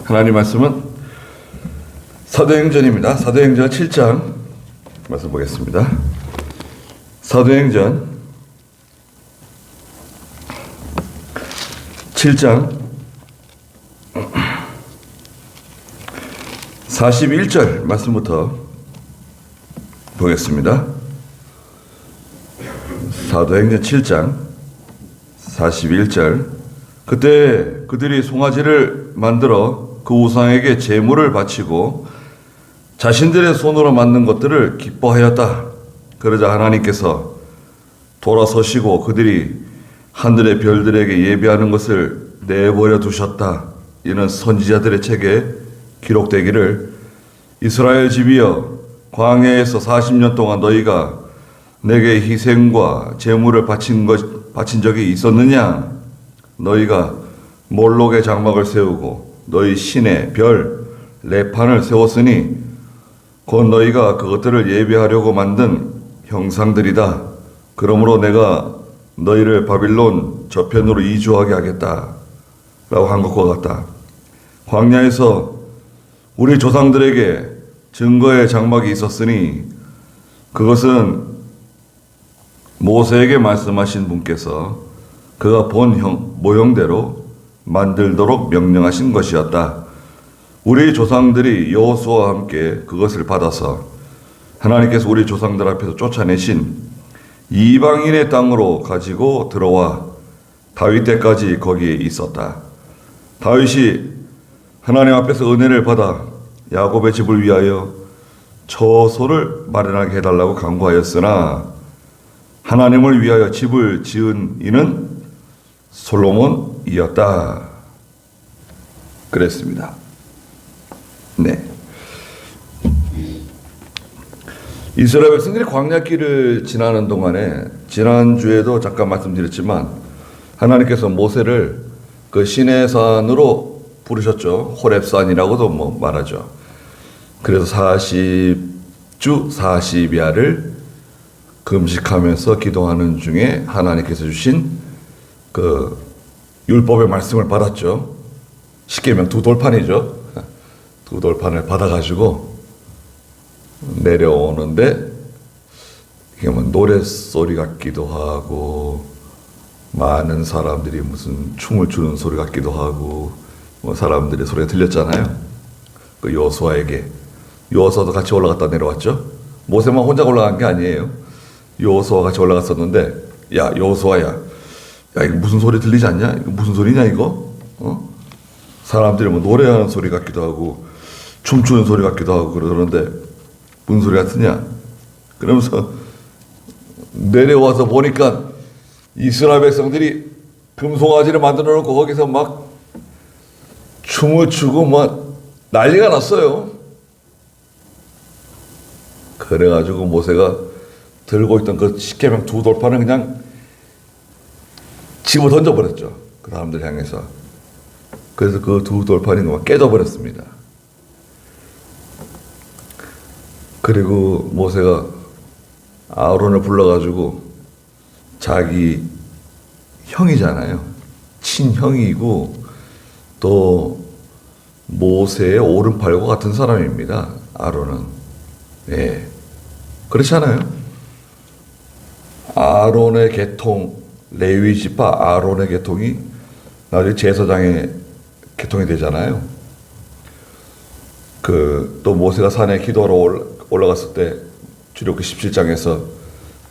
하나님 말씀은 사도행전입니다. 사도행전 7장 말씀 보겠습니다. 사도행전 7장 41절 말씀부터 보겠습니다. 사도행전 7장 41절. 그때 그들이 송아지를 만들어 그 우상에게 제물을 바치고 자신들의 손으로 만든 것들을 기뻐하였다. 그러자 하나님께서 돌아서시고 그들이 하늘의 별들에게 예배하는 것을 내버려 두셨다. 이는 선지자들의 책에 기록되기를 이스라엘 집이여 광야에서 40년 동안 너희가 내게 희생과 제물을 바친 적이 있었느냐? 너희가 몰록의 장막을 세우고 너희 신의 별 레판을 세웠으니 곧 너희가 그것들을 예배하려고 만든 형상들이다. 그러므로 내가 너희를 바빌론 저편으로 이주하게 하겠다 라고 한 것과 같다. 광야에서 우리 조상들에게 증거의 장막이 있었으니 그것은 모세에게 말씀하신 분께서 그가 본 모형대로 만들도록 명령하신 것이었다. 우리 조상들이 여호수아와 함께 그것을 받아서 하나님께서 우리 조상들 앞에서 쫓아내신 이방인의 땅으로 가지고 들어와 다윗 때까지 거기에 있었다. 다윗이 하나님 앞에서 은혜를 받아 야곱의 집을 위하여 처소를 마련하게 해달라고 간구하였으나 하나님을 위하여 집을 지은 이는 솔로몬이었다. 그랬습니다. 네. 이스라엘 백성들이 광야길을 지나는 동안에 지난주에도 잠깐 말씀드렸지만 하나님께서 모세를 그 시내산으로 부르셨죠. 호렙산이라고도 말하죠. 그래서 40주 40야를 금식하면서 기도하는 중에 하나님께서 주신 그 율법의 말씀을 받았죠. 쉽게 말하면 두 돌판이죠. 두 돌판을 받아가지고 내려오는데 이게 뭐 노랫소리 같기도 하고 많은 사람들이 무슨 춤을 추는 소리 같기도 하고 뭐 사람들의 소리가 들렸잖아요. 그 여호수아에게. 여호수아도 같이 올라갔다 내려왔죠. 모세만 혼자 올라간 게 아니에요. 여호수아와 같이 올라갔었는데 야 여호수아야, 야 이거 무슨 소리 들리지 않냐? 이거 무슨 소리냐 이거? 사람들이 뭐 노래하는 소리 같기도 하고 춤추는 소리 같기도 하고 그러는데 무슨 소리 같으냐? 그러면서 내려와서 보니까 이스라엘 백성들이 금송아지를 만들어 놓고 거기서 막 춤을 추고 막 난리가 났어요. 그래가지고 모세가 들고 있던 그 십계명 두 돌판을 그냥 집어 던져버렸죠. 그 사람들 향해서. 그래서 그 두 돌판이 막 깨져버렸습니다. 그리고 모세가 아론을 불러가지고 자기 형이잖아요. 친형이고 또 모세의 오른팔과 같은 사람입니다. 아론은. 예. 그렇잖아요. 아론의 계통, 레위 지파 아론의 계통이 나중에 제사장의 계통이 되잖아요. 또 모세가 산에 기도하러 올라갔을 때 출애굽기 17장에서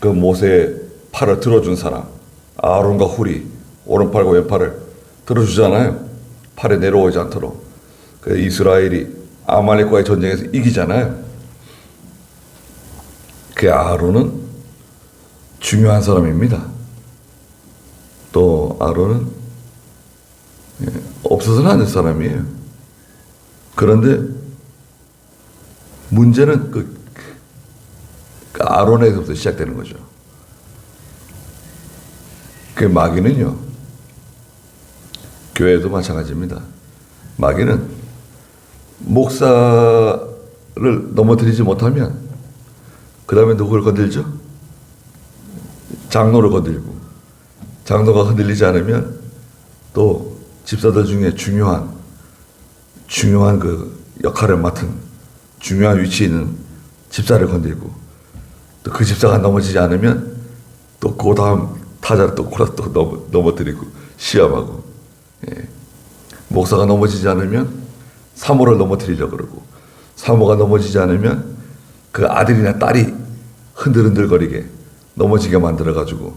그 모세의 팔을 들어준 사람 아론과 훌이 오른팔과 왼팔을 들어주잖아요. 팔에 내려오지 않도록. 그 이스라엘이 아말렉과의 전쟁에서 이기잖아요. 그 아론은 중요한 사람입니다. 또 아론은 없어서는 안 될 사람이에요. 그런데 문제는 그 아론에서부터 시작되는 거죠. 그 마귀는요, 교회도 마찬가지입니다. 마귀는 목사를 넘어뜨리지 못하면 그 다음에 누구를 건들죠? 장로를 건들고, 장로가 흔들리지 않으면 또 집사들 중에 중요한 중요한 그 역할을 맡은 중요한 위치에 있는 집사를 건들고 또 그 집사가 넘어지지 않으면 또 그 다음 타자를 또 골아서 또 넘어뜨리고 시험하고 목사가 넘어지지 않으면 사모를 넘어뜨리려고 그러고 사모가 넘어지지 않으면 그 아들이나 딸이 흔들흔들거리게 넘어지게 만들어가지고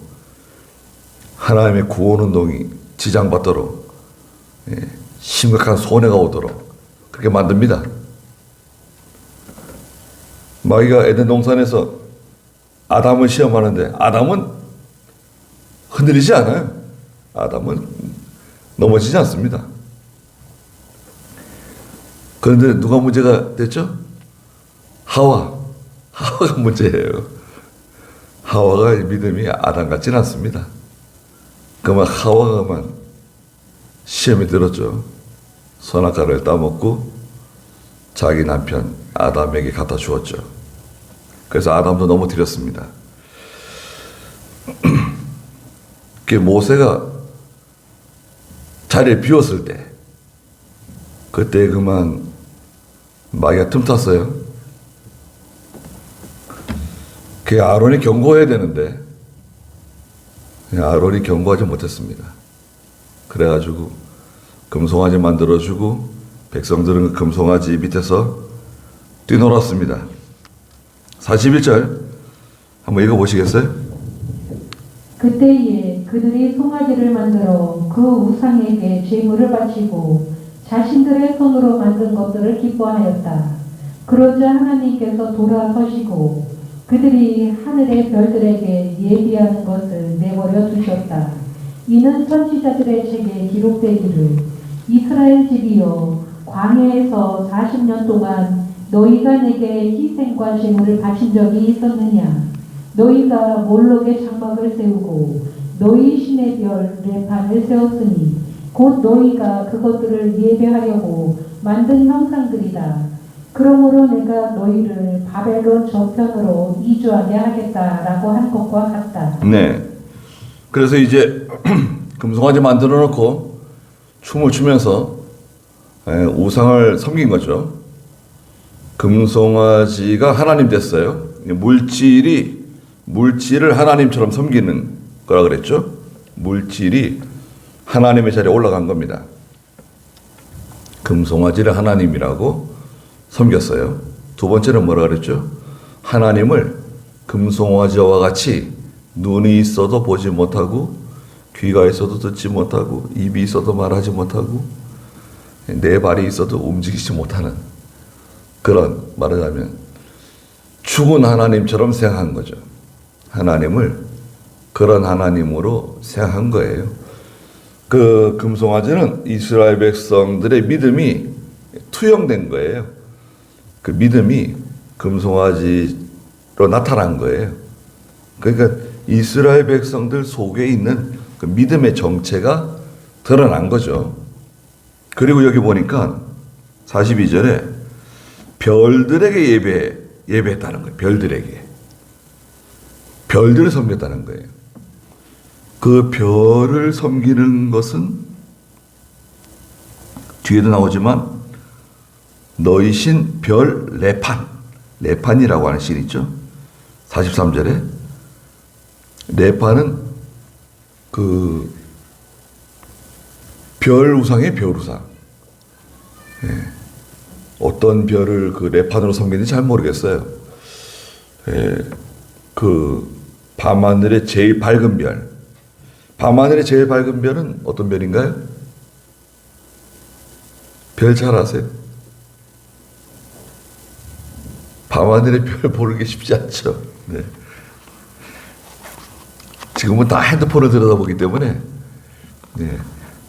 하나님의 구원운동이 지장받도록 심각한 손해가 오도록 그렇게 만듭니다. 마귀가 에덴 동산에서 아담을 시험하는데 아담은 흔들리지 않아요. 아담은 넘어지지 않습니다. 그런데 누가 문제가 됐죠? 하와가 문제예요. 하와가 믿음이 아담 같지는 않습니다. 그만 하와가만 시험에 들었죠. 선악과를 따먹고 자기 남편 아담에게 갖다 주었죠. 그래서 아담도 넘어뜨렸습니다. 모세가 자리를 비웠을 때 그때 그만 마귀가 틈탔어요. 아론이 경고해야 되는데 아론이 경고하지 못했습니다. 그래가지고 금송아지 만들어주고 백성들은 그 금송아지 밑에서 뛰놀았습니다. 41절 한번 읽어보시겠어요? 그때에 그들이 송아지를 만들어 그 우상에게 제물을 바치고 자신들의 손으로 만든 것들을 기뻐하였다. 그러자 하나님께서 돌아서시고 그들이 하늘의 별들에게 예비하는 것을 내버려 두셨다. 이는 선지자들의 책에 기록되기를 이스라엘 집이여 광야에서 40년 동안 너희가 내게 희생과 제물을 바친 적이 있었느냐? 너희가 몰록의 장막을 세우고 너희 신의 별 레판을 세웠으니 곧 너희가 그것들을 예배하려고 만든 형상들이다. 그러므로 내가 너희를 바벨론 저편으로 이주하게 하겠다라고 한 것과 같다. 네. 그래서 이제 금송아지 만들어 놓고 춤을 추면서 우상을 섬긴 거죠. 금송아지가 하나님 됐어요. 물질을 하나님처럼 섬기는 거라 그랬죠. 물질이 하나님의 자리에 올라간 겁니다. 금송아지를 하나님이라고 섬겼어요. 두 번째는 뭐라 그랬죠? 하나님을 금송아지와 같이 눈이 있어도 보지 못하고 귀가 있어도 듣지 못하고 입이 있어도 말하지 못하고 네 발이 있어도 움직이지 못하는 그런, 말하자면 죽은 하나님처럼 생각한 거죠. 하나님을 그런 하나님으로 생각한 거예요. 그 금송아지는 이스라엘 백성들의 믿음이 투영된 거예요. 그 믿음이 금송아지로 나타난 거예요. 그러니까 이스라엘 백성들 속에 있는 그 믿음의 정체가 드러난 거죠. 그리고 여기 보니까 42절에 별들에게 예배했다는 거예요. 별들을 섬겼다는 거예요. 그 별을 섬기는 것은 뒤에도 나오지만 너희 신 별 레판이라고 하는 신이 있죠. 43절에 레판은 그 별 우상의 별 우상. 어떤 별을 그 레판으로 섬기는지 잘 모르겠어요. 그 밤하늘의 제일 밝은 별. 밤하늘의 제일 밝은 별은 어떤 별인가요? 별 잘 아세요? 밤하늘의 별 보는 게 쉽지 않죠. 네. 지금은 다 핸드폰을 들여다보기 때문에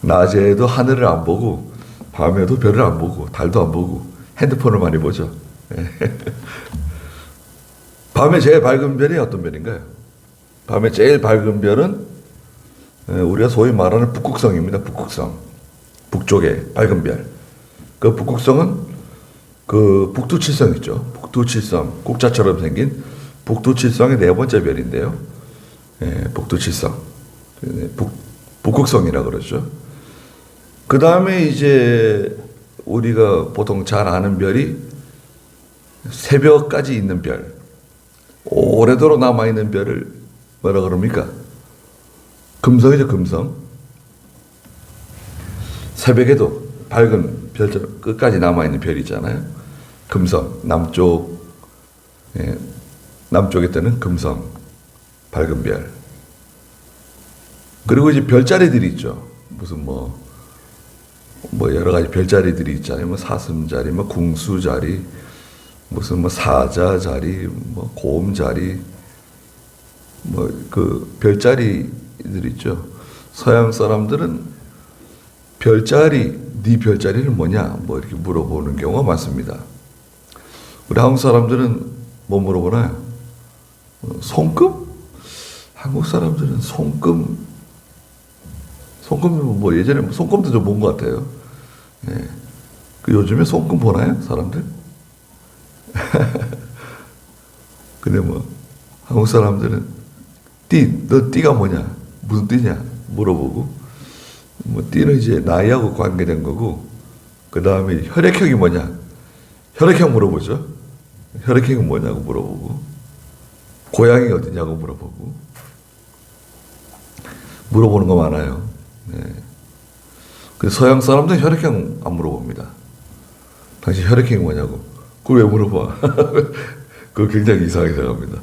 낮에도 하늘을 안 보고 밤에도 별을 안 보고 달도 안 보고 핸드폰을 많이 보죠. 밤에 제일 밝은 별이 어떤 별인가요? 밤에 제일 밝은 별은 우리가 소위 말하는 북극성입니다. 북극성. 북쪽의 밝은 별. 그 북극성은 그 북두칠성 있죠. 북두칠성. 국자처럼 생긴 북두칠성의 네 번째 별인데요. 북두칠성. 북극성이라고 그러죠. 그 다음에 이제 우리가 보통 잘 아는 별이 새벽까지 있는 별, 오래도록 남아있는 별을 뭐라 그럽니까? 금성이죠, 금성. 새벽에도 밝은 별처럼 끝까지 남아있는 별이 있잖아요. 금성, 남쪽, 남쪽에 뜨는 금성, 밝은 별. 그리고 이제 별자리들이 있죠. 무슨 뭐 여러 가지 별자리들이 있잖아요. 뭐 사슴자리, 뭐 궁수자리, 무슨 뭐 사자자리, 뭐 곰자리, 뭐 그 별자리들 있죠. 서양 사람들은 네 별자리는 뭐냐? 뭐 이렇게 물어보는 경우가 많습니다. 우리 한국 사람들은 뭐 물어보나요? 손금? 한국 사람들은 손금 뭐 예전에 뭐 손금도 좀 본 것 같아요. 예. 그 요즘에 손금 보나요, 사람들? 근데 뭐 한국 사람들은 너 띠가 뭐냐, 무슨 띠냐 물어보고, 뭐 띠는 이제 나이하고 관계된 거고, 그 다음에 혈액형이 뭐냐, 혈액형 물어보죠. 혈액형이 뭐냐고 물어보고, 고향이 어디냐고 물어보는 거 많아요. 네. 그 서양 사람들은 혈액형 안 물어봅니다. 당신 혈액형이 뭐냐고. 그걸 왜 물어봐? 그거 굉장히 이상하게 생각합니다.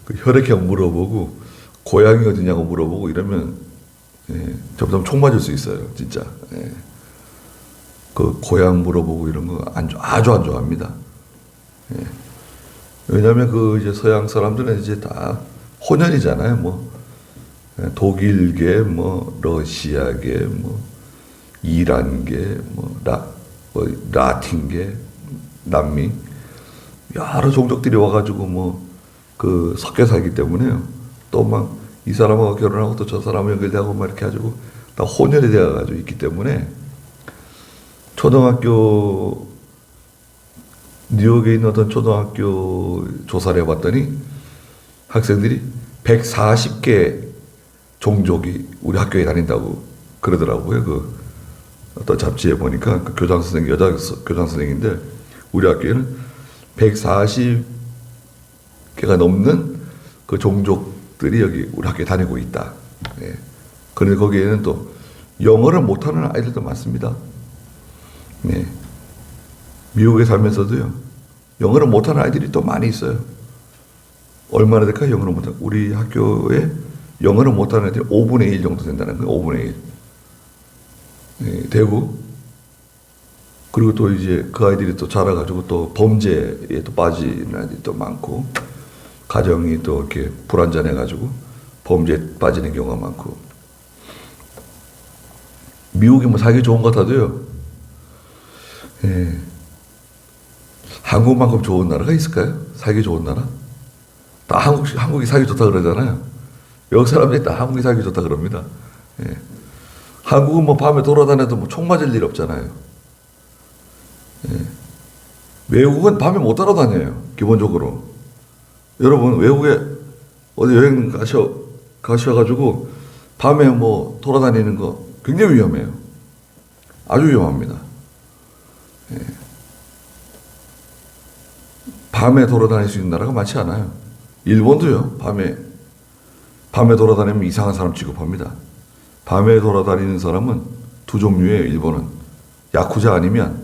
그 혈액형 물어보고, 고향이 어디냐고 물어보고 이러면, 점점 총 맞을 수 있어요, 진짜. 그 고향 물어보고 이런 거 아주 안 좋아합니다. 왜냐하면 그 이제 서양 사람들은 이제 다 혼혈이잖아요. 뭐 독일계, 뭐 러시아계, 뭐 이란계, 뭐 라틴계, 남미 여러 종족들이 와가지고 뭐 그 섞여 살기 때문에요. 또 막 이 사람하고 결혼하고 또 저 사람하고 연결되고 막 이렇게 해가지고 다 혼혈이 되어가지고 있기 때문에 초등학교 뉴욕에 있는 어떤 초등학교 조사를 해봤더니 학생들이 140개 종족이 우리 학교에 다닌다고 그러더라고요. 그 어떤 잡지에 보니까 그 교장 선생님, 여자 교장 선생님인데 우리 학교에는 140개가 넘는 그 종족들이 여기 우리 학교에 다니고 있다. 그런데 거기에는 또 영어를 못하는 아이들도 많습니다. 미국에 살면서도요, 영어를 못하는 아이들이 또 많이 있어요. 얼마나 될까요? 영어를 못하는. 우리 학교에 영어를 못하는 애들이 5분의 1 정도 된다는 거예요. 5분의 1. 되고, 그리고 또 이제 그 아이들이 또 자라가지고 또 범죄에 또 빠지는 아이들이 또 많고, 가정이 또 이렇게 불안전해가지고 범죄에 빠지는 경우가 많고. 미국이 뭐 살기 좋은 것 같아도요, 한국만큼 좋은 나라가 있을까요? 살기 좋은 나라? 다 한국이 살기 좋다 그러잖아요. 여기 사람들이 다 한국이 살기 좋다 그럽니다. 한국은 뭐 밤에 돌아다녀도 뭐 총 맞을 일 없잖아요. 외국은 밤에 못 돌아다녀요, 기본적으로. 여러분, 외국에 어디 여행 가셔가지고 밤에 뭐 돌아다니는 거 굉장히 위험해요. 아주 위험합니다. 밤에 돌아다닐 수 있는 나라가 많지 않아요. 일본도요, 밤에 돌아다니면 이상한 사람 취급합니다. 밤에 돌아다니는 사람은 두 종류예요, 일본은. 야쿠자 아니면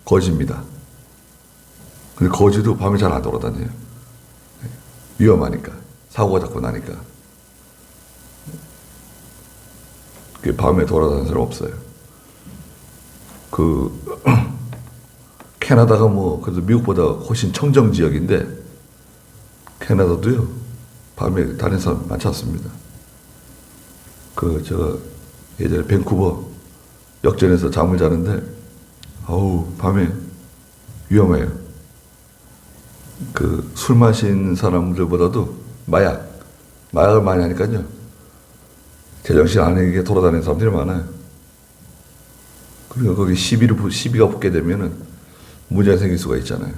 거지입니다. 근데 거지도 밤에 잘 안 돌아다녀요. 위험하니까. 사고가 자꾸 나니까. 밤에 돌아다니는 사람 없어요. 캐나다가 뭐 그래도 미국보다 훨씬 청정 지역인데 캐나다도요, 밤에 다니는 사람 많지 않습니다. 제가 예전에 밴쿠버 역전에서 잠을 자는데 밤에 위험해요. 술 마신 사람들보다도 마약을 많이 하니까요, 제정신 아니게 돌아다니는 사람들이 많아요. 그리고 거기 시비가 붙게 되면은 문제가 생길 수가 있잖아요.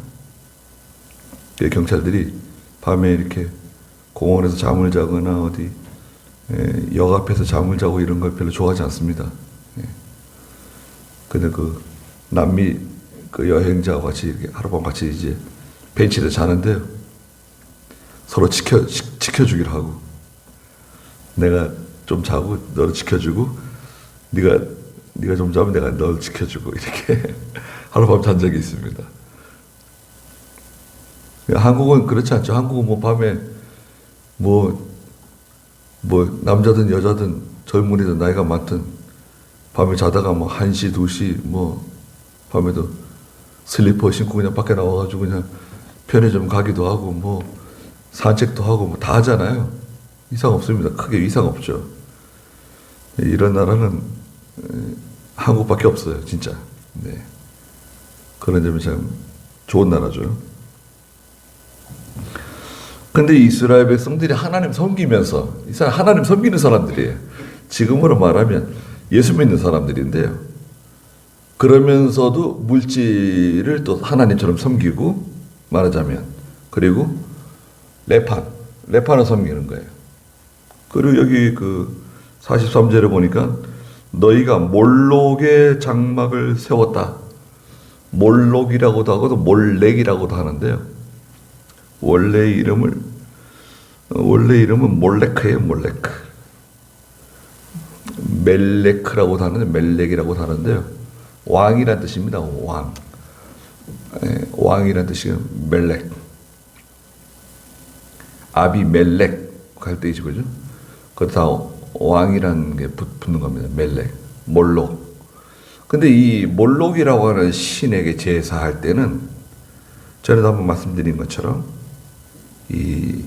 경찰들이 밤에 이렇게 공원에서 잠을 자거나 어디 역 앞에서 잠을 자고 이런 걸 별로 좋아하지 않습니다. 근데 남미 그 여행자와 같이 이렇게 하룻밤 같이 이제 벤치에 자는데요. 서로 지켜주기로 하고, 내가 좀 자고 너를 지켜주고, 네가 좀 자면 내가 널 지켜주고, 이렇게 하룻밤 잔 적이 있습니다. 한국은 그렇지 않죠. 한국은 뭐 밤에 뭐 남자든 여자든 젊은이든 나이가 많든 밤에 자다가 뭐 1시, 2시 뭐 밤에도 슬리퍼 신고 그냥 밖에 나와가지고 그냥 편의점 가기도 하고 뭐 산책도 하고 뭐 다 하잖아요. 이상 없습니다. 크게 이상 없죠. 이런 나라는 한국밖에 없어요, 진짜. 네. 그런 점이 참 좋은 나라죠. 근데 이스라엘 백성들이 하나님 섬기면서, 이 사람 하나님 섬기는 사람들이에요. 지금으로 말하면 예수 믿는 사람들인데요. 그러면서도 물질을 또 하나님처럼 섬기고, 말하자면, 그리고 레판을 섬기는 거예요. 그리고 여기 그 43절에 보니까 너희가 몰록의 장막을 세웠다. 몰록이라고도 하고도 몰렉이라고도 하는데요. 원래 이름은 몰레크예요, 몰레크. 멜레크라고도 하는데 멜렉이라고도 하는데요. 왕이란 뜻입니다. 왕. 왕이란 뜻이 멜렉. 아비멜렉 할 때 있죠, 그죠? 그거 다 왕이라는 게 붙는 겁니다. 멜렉, 몰록. 근데 이 몰록이라고 하는 신에게 제사할 때는 전에도 한번 말씀드린 것처럼 이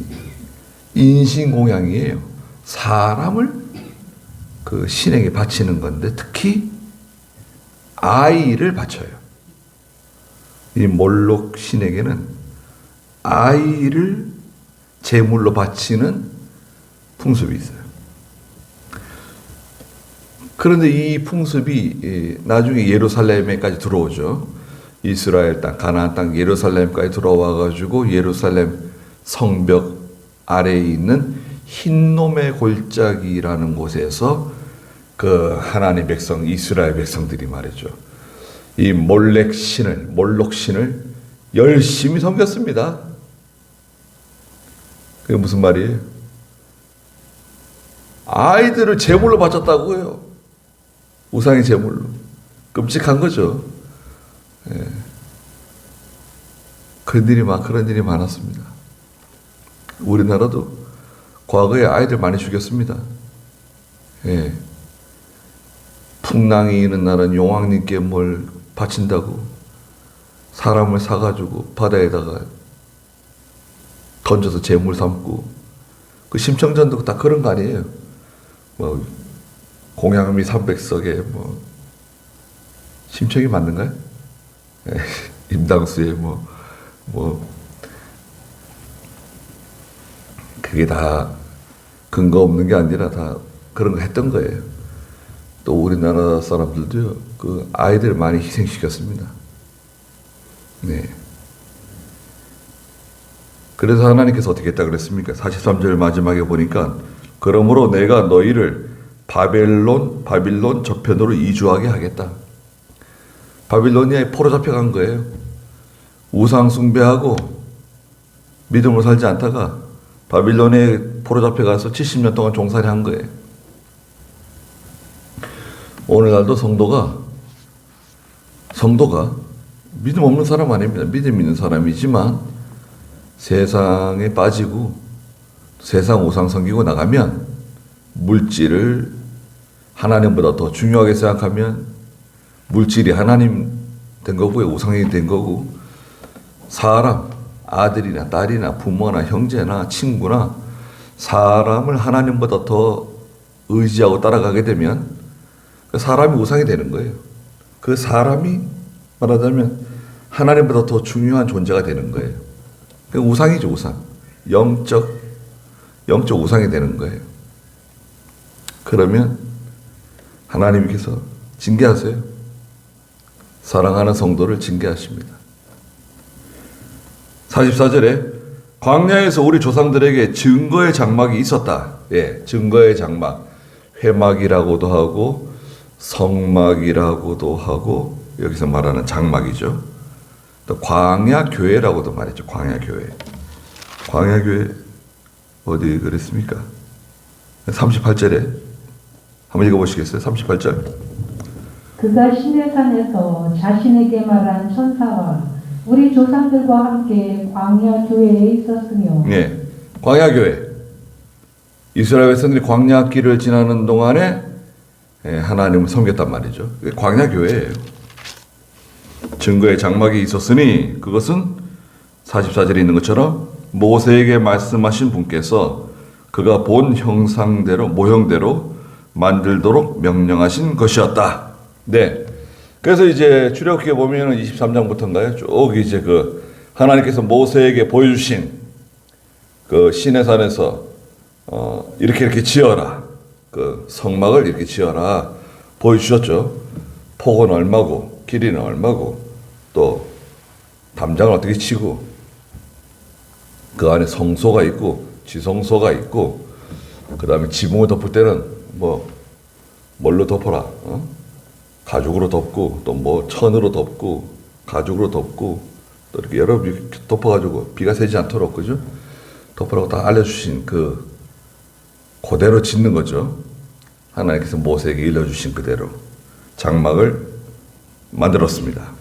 인신공양이에요. 사람을 그 신에게 바치는 건데 특히 아이를 바쳐요. 이 몰록 신에게는 아이를 제물로 바치는 풍습이 있어요. 그런데 이 풍습이 나중에 예루살렘에까지 들어오죠. 이스라엘 땅, 가나안 땅 예루살렘까지 들어와가지고 예루살렘 성벽 아래에 있는 흰놈의 골짜기라는 곳에서 그 하나님 백성, 이스라엘 백성들이 말이죠. 이 몰록 신을 열심히 섬겼습니다. 그게 무슨 말이에요? 아이들을 제물로 바쳤다고요. 우상의 제물로. 끔찍한 거죠. 예. 그런 일이 많았습니다. 우리나라도 과거에 아이들 많이 죽였습니다. 예. 풍랑이 있는 날은 용왕님께 뭘 바친다고 사람을 사가지고 바다에다가 던져서 제물 삼고, 그 심청전도 다 그런 거 아니에요. 뭐 공양미 300석에 뭐 심청이 맞는가요? 임당수에 뭐 그게 다 근거 없는 게 아니라 다 그런 거 했던 거예요. 또 우리나라 사람들도요, 그 아이들 많이 희생시켰습니다. 네. 그래서 하나님께서 어떻게 했다 그랬습니까? 43절 마지막에 보니까 그러므로 내가 너희를 바빌론 저편으로 이주하게 하겠다. 바빌로니아에 포로 잡혀간 거예요. 우상 숭배하고 믿음으로 살지 않다가 바빌론에 포로 잡혀가서 70년 동안 종살이 한 거예요. 오늘날도 성도가 믿음 없는 사람 아닙니다. 믿음 있는 사람이지만 세상에 빠지고 세상 우상 섬기고 나가면 물질을 하나님보다 더 중요하게 생각하면 물질이 하나님 된 거고요. 우상이 된 거고, 사람, 아들이나 딸이나 부모나 형제나 친구나 사람을 하나님보다 더 의지하고 따라가게 되면 그 사람이 우상이 되는 거예요. 그 사람이 말하자면 하나님보다 더 중요한 존재가 되는 거예요. 그 우상이죠, 우상. 영적 우상이 되는 거예요. 그러면 하나님께서 징계하세요. 사랑하는 성도를 징계하십니다. 44절에 광야에서 우리 조상들에게 증거의 장막이 있었다. 예, 증거의 장막. 회막이라고도 하고 성막이라고도 하고 여기서 말하는 장막이죠. 또 광야교회라고도 말했죠. 광야교회. 광야교회 어디 그랬습니까? 38절에 한번 읽어보시겠어요? 38절. 그가 시내산에서 자신에게 말한 천사와 우리 조상들과 함께 광야 교회에 있었으며 네, 광야교회. 이스라엘 백성들이 광야길을 지나는 동안에 하나님을 섬겼단 말이죠. 광야교회예요. 증거의 장막이 있었으니 그것은 44절에 있는 것처럼 모세에게 말씀하신 분께서 그가 본 형상대로 모형대로 만들도록 명령하신 것이었다. 네. 그래서 이제 출애굽기에 보면은 23장부터인가요? 쭉 이제 그 하나님께서 모세에게 보여주신 그 시내산에서 이렇게 지어라. 그 성막을 이렇게 지어라. 보여주셨죠. 폭은 얼마고 길이는 얼마고 또 담장을 어떻게 치고 그 안에 성소가 있고 지성소가 있고 그 다음에 지붕을 덮을 때는 뭐 뭘로 덮어라. 가죽으로 덮고 또 뭐 천으로 덮고 가죽으로 덮고 또 이렇게 여러 덮어가지고 비가 새지 않도록 그죠? 덮으라고 다 알려주신 그대로 짓는 거죠. 하나님께서 모세에게 일러주신 그대로 장막을 만들었습니다.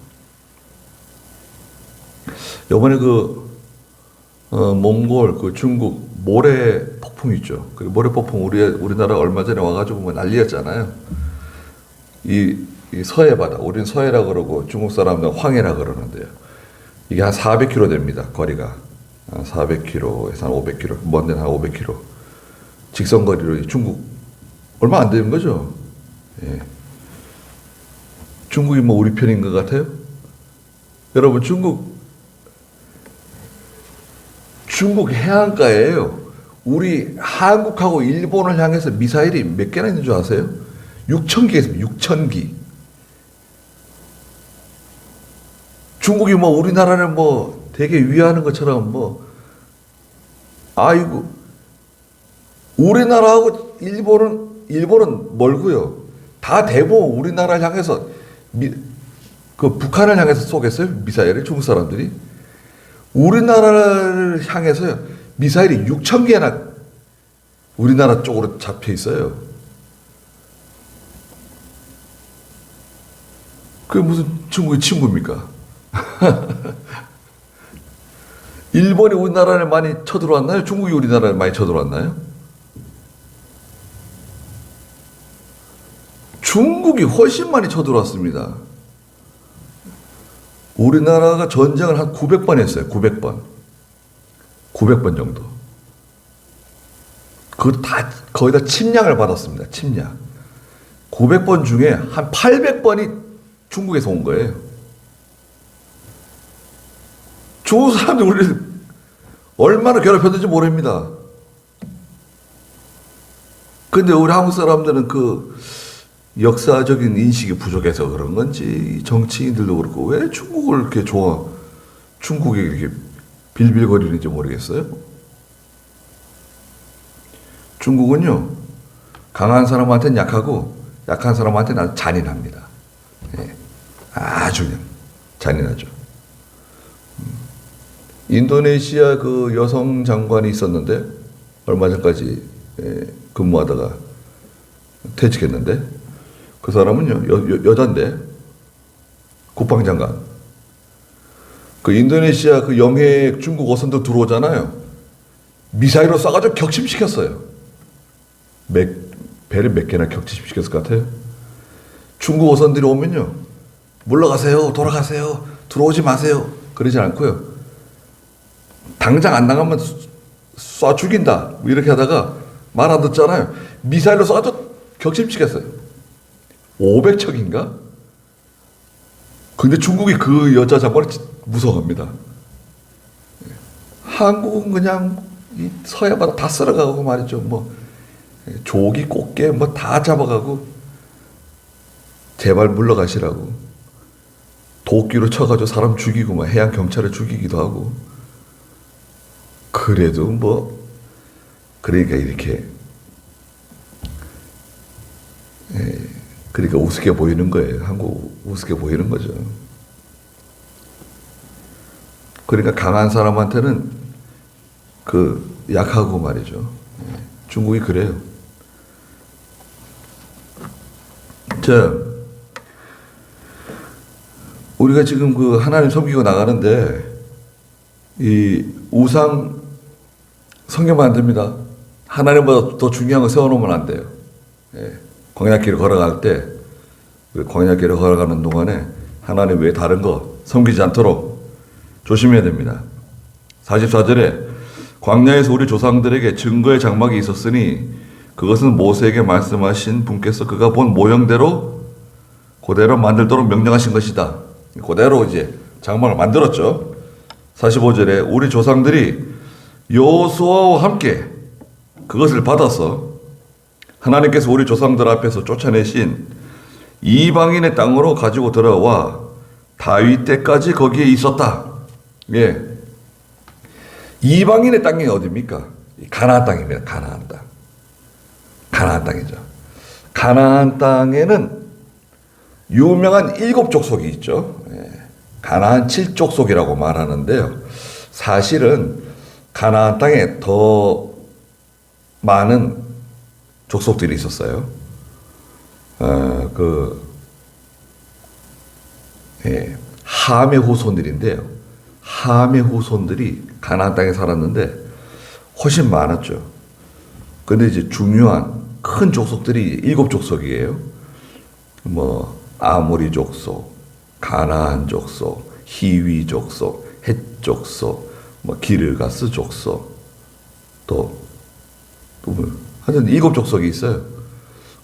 이번에 몽골 중국 모래 폭풍 있죠. 그 모래 폭풍 우리나라 얼마 전에 와가지고 뭐 난리였잖아요. 이 서해 바다, 우리는 서해라 그러고 중국 사람들은 황해라 그러는데요. 이게 한 400km 됩니다. 거리가 한 400km에서 한 500km, 먼 데는 한 500km. 직선거리로 중국 얼마 안 되는 거죠. 예. 중국이 뭐 우리 편인 것 같아요? 여러분 중국 해안가에요. 우리 한국하고 일본을 향해서 미사일이 몇 개나 있는 줄 아세요? 6,000기 있습니다. 6,000기. 중국이 뭐 우리나라를 뭐 되게 위하는 것처럼 아이고 우리나라하고 일본은 멀고요. 다 대부분 우리나라를 향해서 북한을 향해서 쏘겠어요? 미사일을 중국 사람들이. 우리나라를 향해서요. 미사일이 6,000개나 우리나라 쪽으로 잡혀 있어요. 그게 무슨 중국의 친구입니까? 일본이 우리나라를 많이 쳐들어왔나요? 중국이 우리나라를 많이 쳐들어왔나요? 중국이 훨씬 많이 쳐들어왔습니다. 우리나라가 전쟁을 한 900번 했어요. 900번. 900번 정도. 거의 다 침략을 받았습니다. 침략. 900번 중에 한 800번이 중국에서 온 거예요. 중국 사람들이 우리를 얼마나 괴롭혔는지 모릅니다. 근데 우리 한국 사람들은 역사적인 인식이 부족해서 그런 건지 정치인들도 그렇고 왜 중국을 이렇게 중국이 이렇게 빌빌거리는지 모르겠어요. 중국은요 강한 사람한테는 약하고 약한 사람한테는 아주 잔인합니다. 예, 아주 그냥 잔인하죠. 인도네시아 여성 장관이 있었는데 얼마 전까지 근무하다가 퇴직했는데 그 사람은요 여잔데 국방장관. 인도네시아 영해 중국 어선들 들어오잖아요. 미사일로 쏴가지고 격침시켰어요. 배를 몇 개나 격침시켰을 것 같아요. 중국 어선들이 오면요 물러가세요, 돌아가세요, 들어오지 마세요 그러지 않고요. 당장 안 나가면 쏴 죽인다 이렇게 하다가 말 안 듣잖아요. 미사일로 쏴가지고 격침시켰어요. 500척인가? 근데 중국이 그 여자 장관을 무서워합니다. 한국은 그냥 이 서해 바다 다 쓸어가고 말이죠. 조기, 꽃게 다 잡아가고 제발 물러가시라고 도끼로 쳐가지고 사람 죽이고 해양 경찰을 죽이기도 하고. 그래도 그러니까 이렇게 그러니까 우습게 보이는 거예요. 한국 우습게 보이는 거죠. 그러니까 강한 사람한테는 그 약하고 말이죠. 예, 중국이 그래요. 자, 우리가 지금 그 하나님 섬기고 나가는데 이 우상 섬기면 안 됩니다. 하나님보다 더 중요한 거 세워놓으면 안 돼요. 예, 광야길을 걸어갈 때, 그 광야길을 걸어가는 동안에 하나님 외에 다른 거 섬기지 않도록 조심해야 됩니다. 44절에 광야에서 우리 조상들에게 증거의 장막이 있었으니 그것은 모세에게 말씀하신 분께서 그가 본 모형대로 그대로 만들도록 명령하신 것이다. 그대로 이제 장막을 만들었죠. 45절에 우리 조상들이 여호수아와 함께 그것을 받아서 하나님께서 우리 조상들 앞에서 쫓아내신 이방인의 땅으로 가지고 들어와 다윗 때까지 거기에 있었다. 예. 이방인의 땅이 어디입니까? 가나안 땅입니다. 가나안 땅. 가나안 땅이죠. 가나안 땅에는 유명한 7족속이 있죠. 예. 가나안 7족속이라고 말하는데요. 사실은 가나안 땅에 더 많은 족속들이 있었어요. 함의 후손들인데요. 함의 후손들이 가나안 땅에 살았는데 훨씬 많았죠. 근데 이제 중요한 큰 족속들이 7족속이에요. 뭐 아모리 족속, 가나안 족속, 히위 족속, 헷 족속, 뭐 기르가스 족속, 또 하여튼 7족속이 있어요.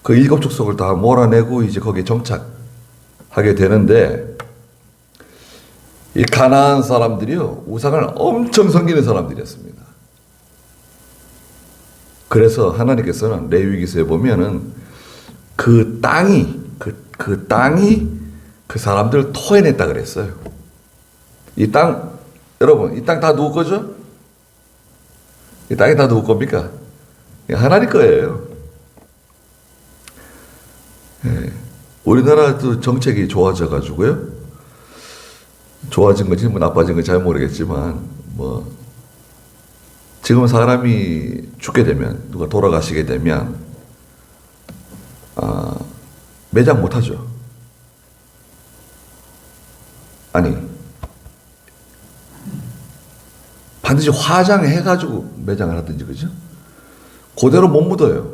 그 7족속을 다 몰아내고 이제 거기에 정착하게 되는데 이 가나안 사람들이요 우상을 엄청 섬기는 사람들이었습니다. 그래서 하나님께서는 레위기서에 보면은 그 땅이 그 사람들을 토해냈다 그랬어요. 이 땅 여러분 이 땅 다 누구 거죠? 이 땅이 다 누구 겁니까? 하나님 거예요. 예. 우리나라도 정책이 좋아져 가지고요. 좋아진 건지 뭐 나빠진 건지 잘 모르겠지만 뭐 지금 사람이 죽게 되면 누가 돌아가시게 되면 매장 못 하죠. 아니 반드시 화장해 가지고 매장을 하든지 그죠? 그대로 못 묻어요.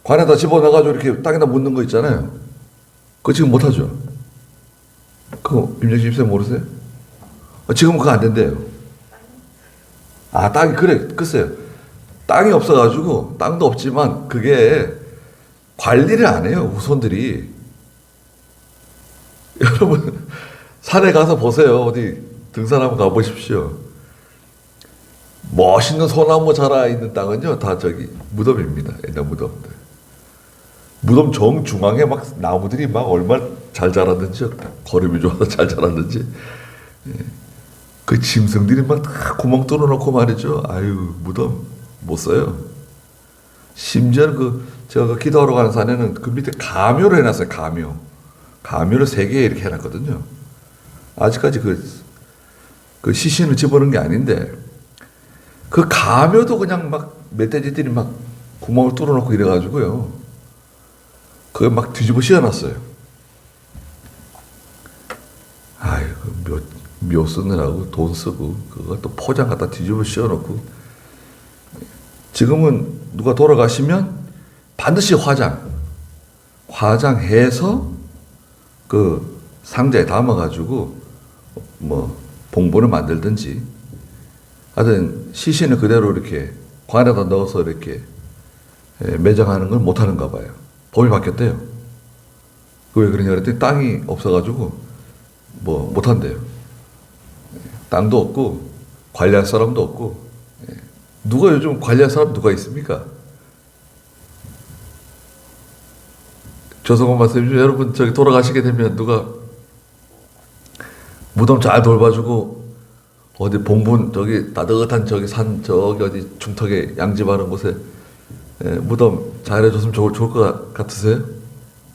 관에다 집어넣어가지고 이렇게 땅에다 묻는 거 있잖아요. 그거 지금 못하죠. 그거 임정신 집사님 모르세요? 지금 그거 안 된대요. 땅이 그래 글쎄요. 땅이 없어가지고 땅도 없지만 그게 관리를 안 해요. 후손들이. 여러분 산에 가서 보세요. 어디 등산 한번 가보십시오. 멋있는 소나무 자라 있는 땅은요 다 저기 무덤입니다. 옛날 무덤들. 무덤 정중앙에 막 나무들이 막 얼마나 잘 자랐는지 거름이 좋아서 잘 자랐는지 그 짐승들이 막 다 구멍 뚫어놓고 말이죠. 아유 무덤 못 써요. 심지어 제가 기도하러 가는 산에는 그 밑에 가묘를 해놨어요. 가묘를 3개 이렇게 해놨거든요. 아직까지 그 시신을 집어넣은 게 아닌데 그 가묘도 그냥 막 멧돼지들이 막 구멍을 뚫어놓고 이래가지고요. 그걸 막 뒤집어 씌워놨어요. 아유, 묘 쓰느라고 돈 쓰고, 그거 또 포장 갖다 뒤집어 씌워놓고. 지금은 누가 돌아가시면 반드시 화장해서 그 상자에 담아가지고 뭐 봉분을 만들든지 하여튼 시신을 그대로 이렇게 관에다 넣어서 이렇게 매장하는 걸 못하는가 봐요. 법이 바뀌었대요. 왜 그러냐 그랬더니 땅이 없어가지고 뭐 못한대요. 땅도 없고 관리할 사람도 없고. 누가 요즘 관리할 사람 누가 있습니까? 조성원 말씀이죠. 여러분 저기 돌아가시게 되면 누가 무덤 잘 돌봐주고 어디 봉분 저기 따뜻한 저기 산 저기 어디 중턱에 양지바른 곳에 무덤 잘해줬으면 좋을 것 같으세요?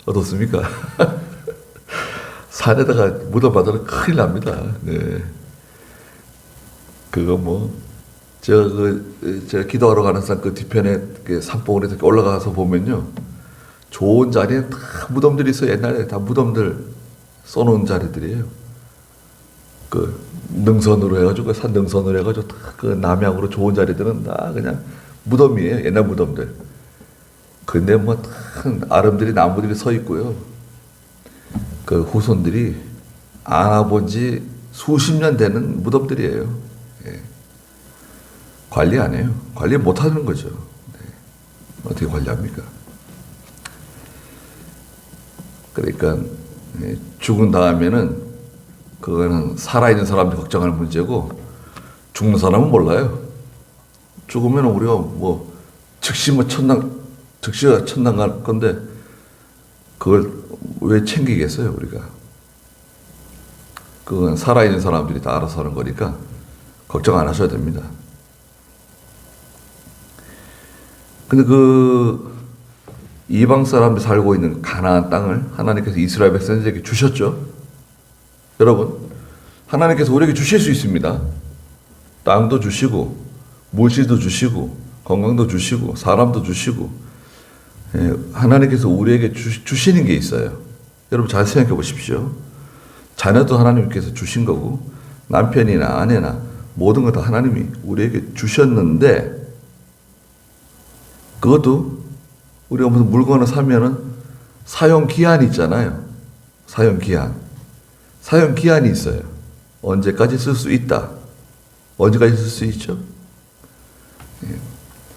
어떻습니까? 산에다가 묻어받으면 큰일 납니다. 네. 그거 뭐, 제가 기도하러 가는 산 그 뒤편에 산봉우리에 이렇게 올라가서 보면요. 좋은 자리에 다 무덤들이 있어요. 옛날에 다 무덤들 써놓은 자리들이에요. 그 능선으로 해가지고, 산 능선으로 해가지고 다 그 남향으로 좋은 자리들은 다 그냥 무덤이에요. 옛날 무덤들. 근데 뭐 큰 아름드리 나무들이 서 있고요. 그 후손들이 안 와본 지 수십 년 되는 무덤들이에요. 예. 관리 안 해요. 관리 못 하는 거죠. 네. 어떻게 관리합니까? 그러니까 죽은 다음에는 그거는 살아있는 사람들이 걱정할 문제고 죽는 사람은 몰라요. 죽으면 우리가 뭐 즉시가 천당 갈 건데 그걸 왜 챙기겠어요 우리가? 그건 살아있는 사람들이 다 알아서 하는 거니까 걱정 안 하셔야 됩니다. 근데 그 이방 사람들이 살고 있는 가나안 땅을 하나님께서 이스라엘 백성들에게 주셨죠. 여러분, 하나님께서 우리에게 주실 수 있습니다. 땅도 주시고 물질도 주시고 건강도 주시고 사람도 주시고 하나님께서 우리에게 주시는 게 있어요. 여러분 잘 생각해 보십시오. 자녀도 하나님께서 주신 거고 남편이나 아내나 모든 것 다 하나님이 우리에게 주셨는데 그것도 우리가 무슨 물건을 사면은 사용 기한이 있잖아요. 사용 기한이 있어요. 언제까지 쓸 수 있다. 언제까지 쓸 수 있죠?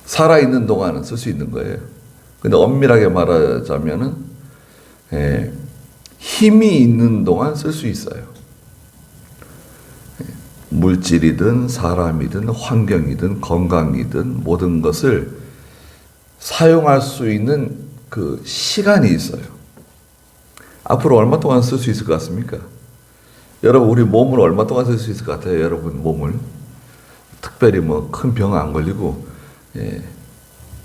살아있는 동안은 쓸 수 있는 거예요. 근데 엄밀하게 말하자면은 힘이 있는 동안 쓸 수 있어요. 물질이든 사람이든 환경이든 건강이든 모든 것을 사용할 수 있는 그 시간이 있어요. 앞으로 얼마 동안 쓸 수 있을 것 같습니까? 여러분 우리 몸을 얼마 동안 쓸 수 있을 것 같아요? 여러분 몸을 특별히 뭐 큰 병 안 걸리고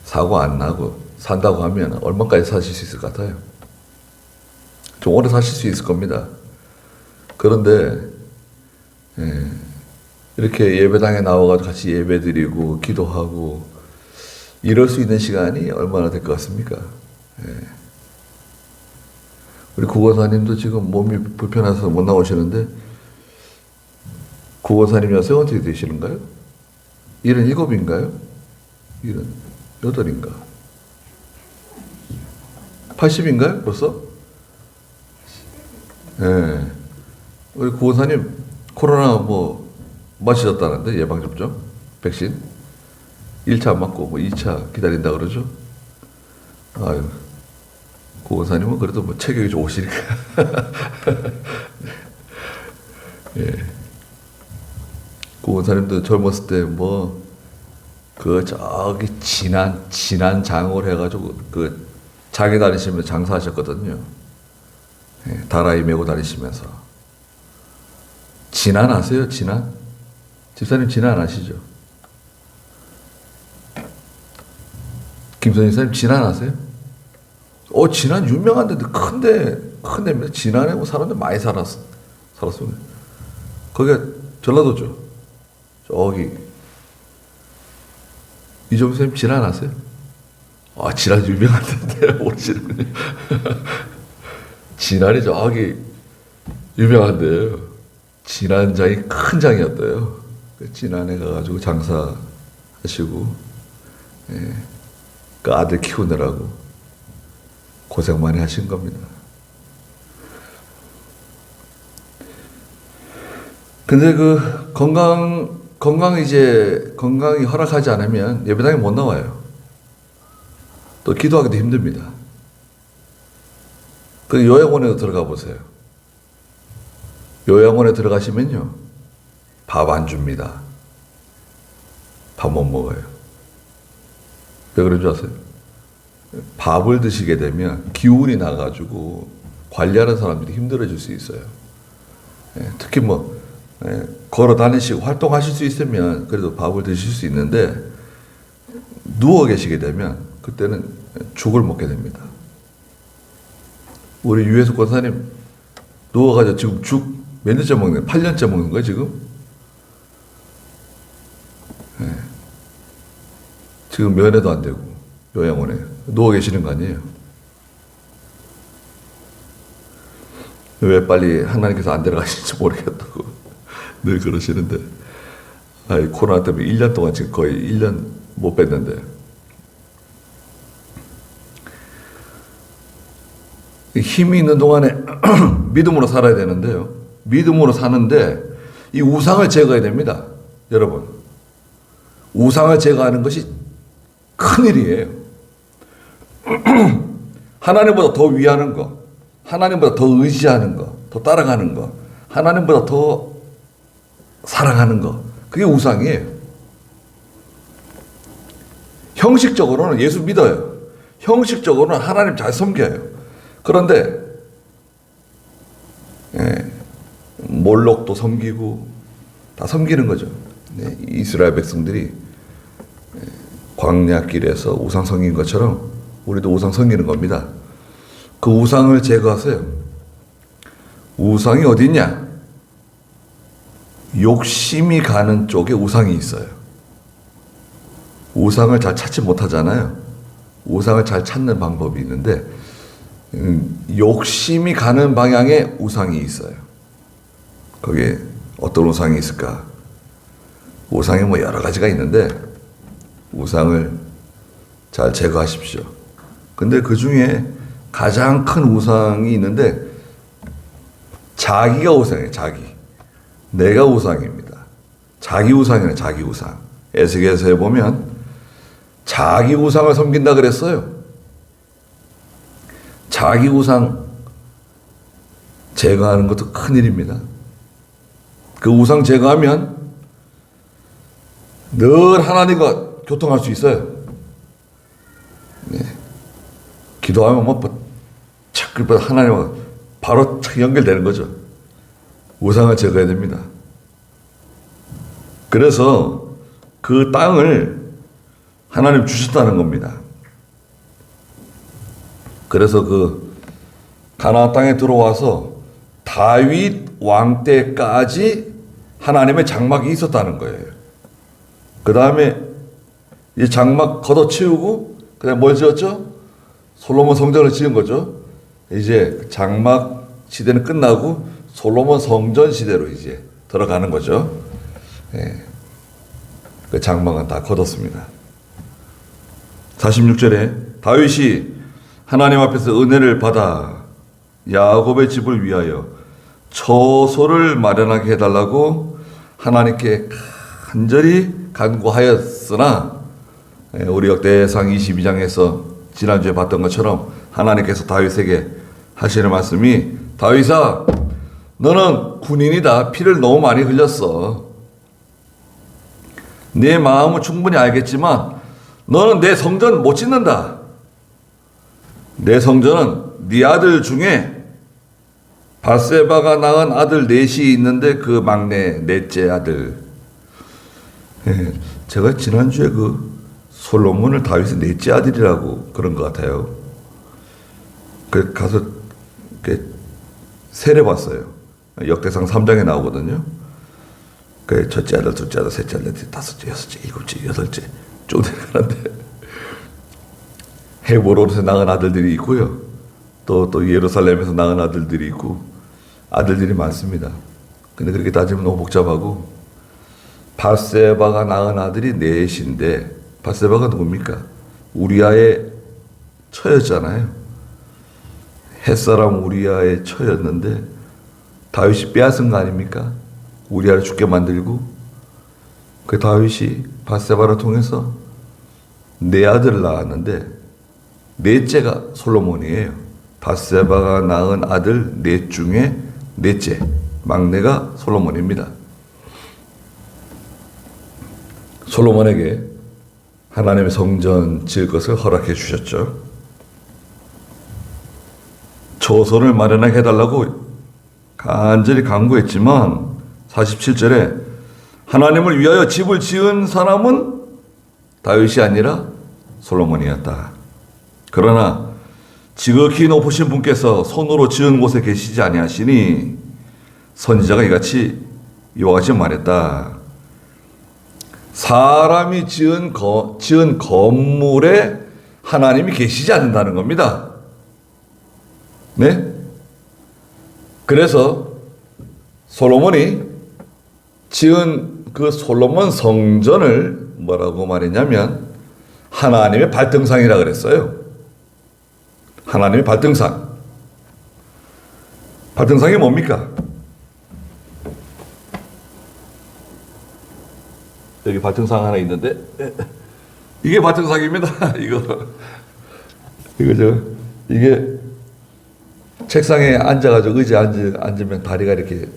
사고 안 나고 산다고 하면 얼마까지 사실 수 있을 것 같아요? 좀 오래 사실 수 있을 겁니다. 그런데 이렇게 예배당에 나와가지고 같이 예배드리고 기도하고 이럴 수 있는 시간이 얼마나 될 것 같습니까? 우리 구원사님도 지금 몸이 불편해서 못 나오시는데 구원사님 연세가 어떻게 되시는가요? 77인가요? 78인가? 80인가요? 벌써? 예. 우리 구원사님 코로나 뭐 맞으셨다는데 예방접종? 백신? 1차 안 맞고 뭐 2차 기다린다 그러죠? 아유. 구원사님은 그래도 뭐 체격이 좋으시니까. 예. 구원사님도 젊었을 때 뭐, 저기 진안 장을 해가지고 그 장에 다니시면서 장사하셨거든요. 예, 다라이 메고 다니시면서. 진안 아세요? 진안? 집사님 진안 아시죠? 김선희 사님 진안 아세요? 진안 유명한 데인데 큰데 진안에 뭐 사람들 많이 살았어요. 거기가 전라도죠. 저기 이종수 선생님 진안 아세요? 진안 유명한 데인데 모르시는군요. 진안이 저기 유명한 데예요. 진안장이 큰 장이었대요. 진안에 가가지고 장사하시고 그 아들 키우느라고 고생 많이 하신 겁니다. 근데 그 건강이 허락하지 않으면 예배당에 못 나와요. 또 기도하기도 힘듭니다. 그 요양원에도 들어가 보세요. 요양원에 들어가시면요. 밥 안 줍니다. 밥 못 먹어요. 왜 그런 줄 아세요? 밥을 드시게 되면 기운이 나가지고 관리하는 사람들이 힘들어질 수 있어요. 특히 뭐 걸어 다니시고 활동하실 수 있으면 그래도 밥을 드실 수 있는데 누워 계시게 되면 그때는 죽을 먹게 됩니다. 우리 유해숙 권사님 누워가지고 지금 죽 몇 년째 먹는 거예요? 8년째 먹는 거예요 지금? 네. 지금 면회도 안 되고 요양원에 누워 계시는 거 아니에요? 왜 빨리 하나님께서 안 데려가시는지 모르겠다고 늘 그러시는데, 아이, 코로나 때문에 1년 동안 지금 거의 1년 못 뵀는데, 힘이 있는 동안에 믿음으로 살아야 되는데요. 믿음으로 사는데 이 우상을 제거해야 됩니다. 여러분, 우상을 제거하는 것이 큰일이에요. 하나님보다 더 위하는 거, 하나님보다 더 의지하는 거, 더 따라가는 거, 하나님보다 더 사랑하는 거, 그게 우상이에요. 형식적으로는 예수 믿어요. 형식적으로는 하나님 잘 섬겨요. 그런데 몰록도 섬기고 다 섬기는 거죠. 이스라엘 백성들이 광야길에서 우상 섬긴 것처럼 우리도 우상 섬기는 겁니다. 그 우상을 제거하세요. 우상이 어디 있냐? 욕심이 가는 쪽에 우상이 있어요. 우상을 잘 찾지 못하잖아요. 우상을 잘 찾는 방법이 있는데 욕심이 가는 방향에 우상이 있어요. 거기에 어떤 우상이 있을까? 우상이 뭐 여러 가지가 있는데 우상을 잘 제거하십시오. 근데 그 중에 가장 큰 우상이 있는데 자기가 우상이에요. 자기. 내가 우상입니다. 자기 우상이에요. 자기 우상. 에스겔서에 보면 자기 우상을 섬긴다 그랬어요. 자기 우상 제거하는 것도 큰일입니다. 그 우상 제거하면 늘 하나님과 교통할 수 있어요. 네. 기도하면 자꾸 하나님과 바로 연결되는 거죠. 우상을 제거해야 됩니다. 그래서 그 땅을 하나님 주셨다는 겁니다. 그래서 그 가나안 땅에 들어와서 다윗 왕 때까지 하나님의 장막이 있었다는 거예요. 그 다음에 이 장막 걷어치우고 그다음에 뭘 지었죠? 솔로몬 성전을 지은 거죠. 이제 장막 시대는 끝나고 솔로몬 성전 시대로 이제 들어가는 거죠. 예. 그 장막은 다 걷었습니다. 46절에 다윗이 하나님 앞에서 은혜를 받아 야곱의 집을 위하여 처소를 마련하게 해달라고 하나님께 간절히 간구하였으나, 우리 역대상 22장에서 지난주에 봤던 것처럼 하나님께서 다윗에게 하시는 말씀이, 다윗아, 너는 군인이다. 피를 너무 많이 흘렸어. 내 마음은 충분히 알겠지만 너는 내 성전 못 짓는다. 내 성전은 네 아들 중에 밧세바가 낳은 아들 넷이 있는데 그 막내 넷째 아들. 제가 지난주에 그 솔로몬을 다윗의 넷째 아들이라고 그런 것 같아요. 그 가서 세려봤어요. 역대상 3장에 나오거든요. 그 첫째 아들, 둘째 아들, 셋째 아들, 다섯째, 여섯째, 일곱째, 여덟째 쭉 내려가는데 헤브론에서 낳은 아들들이 있고요. 또 예루살렘에서 낳은 아들들이 있고 아들들이 많습니다. 근데 그렇게 따지면 너무 복잡하고, 밧세바가 낳은 아들이 넷인데, 밧세바가 누굽니까? 우리아의 처였잖아요. 햇사람 우리아의 처였는데 다윗이 빼앗은 거 아닙니까? 우리아를 죽게 만들고, 그 다윗이 밧세바를 통해서 네 아들을 낳았는데 넷째가 솔로몬이에요. 밧세바가 낳은 아들 넷 중에 넷째, 막내가 솔로몬입니다. 솔로몬에게 하나님의 성전 지을 것을 허락해 주셨죠. 처소를 마련하게 해달라고 간절히 간구했지만 47절에 하나님을 위하여 집을 지은 사람은 다윗이 아니라 솔로몬이었다. 그러나 지극히 높으신 분께서 손으로 지은 곳에 계시지 아니하시니 선지자가 이와 같이 말했다. 사람이 지은 건물에 하나님이 계시지 않는다는 겁니다. 네? 그래서 솔로몬이 지은 그 솔로몬 성전을 뭐라고 말했냐면 하나님의 발등상이라 그랬어요. 하나님의 발등상. 발등상이 뭡니까? 여기 발등상 하나 있는데 이게 발등상입니다. 이게 책상에 앉아가지고 의자에 앉으면 다리가 이렇게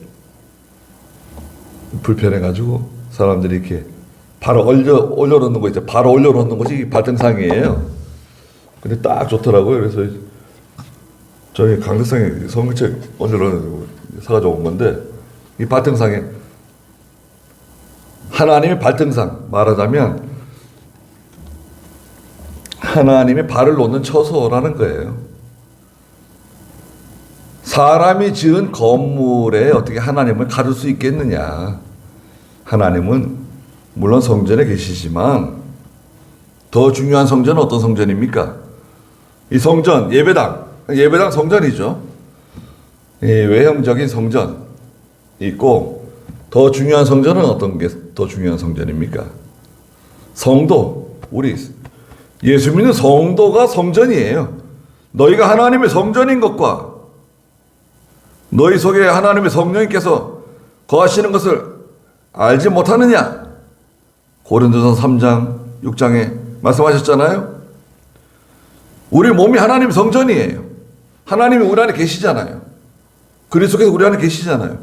불편해가지고 사람들이 이렇게 바로 올려놓는 거 있죠. 바로 올려놓는 것이 발등상이에요. 근데 딱 좋더라고요. 그래서 저희 강대상에 성경책 올려놓는 사가지고 온 건데 이 발등상에 하나님의 발등상 말하자면 하나님의 발을 놓는 처소라는 거예요. 사람이 지은 건물에 어떻게 하나님을 가둘 수 있겠느냐. 하나님은 물론 성전에 계시지만 더 중요한 성전은 어떤 성전입니까? 이 성전, 예배당 성전이죠. 외형적인 성전 있고 더 중요한 성전은 어떤 게 더 중요한 성전입니까? 성도, 우리 예수 믿는 성도가 성전이에요. 너희가 하나님의 성전인 것과 너희 속에 하나님의 성령님께서 거하시는 것을 알지 못하느냐? 고린도서 3장, 6장에 말씀하셨잖아요. 우리 몸이 하나님의 성전이에요. 하나님이 우리 안에 계시잖아요. 그리스도께서 우리 안에 계시잖아요.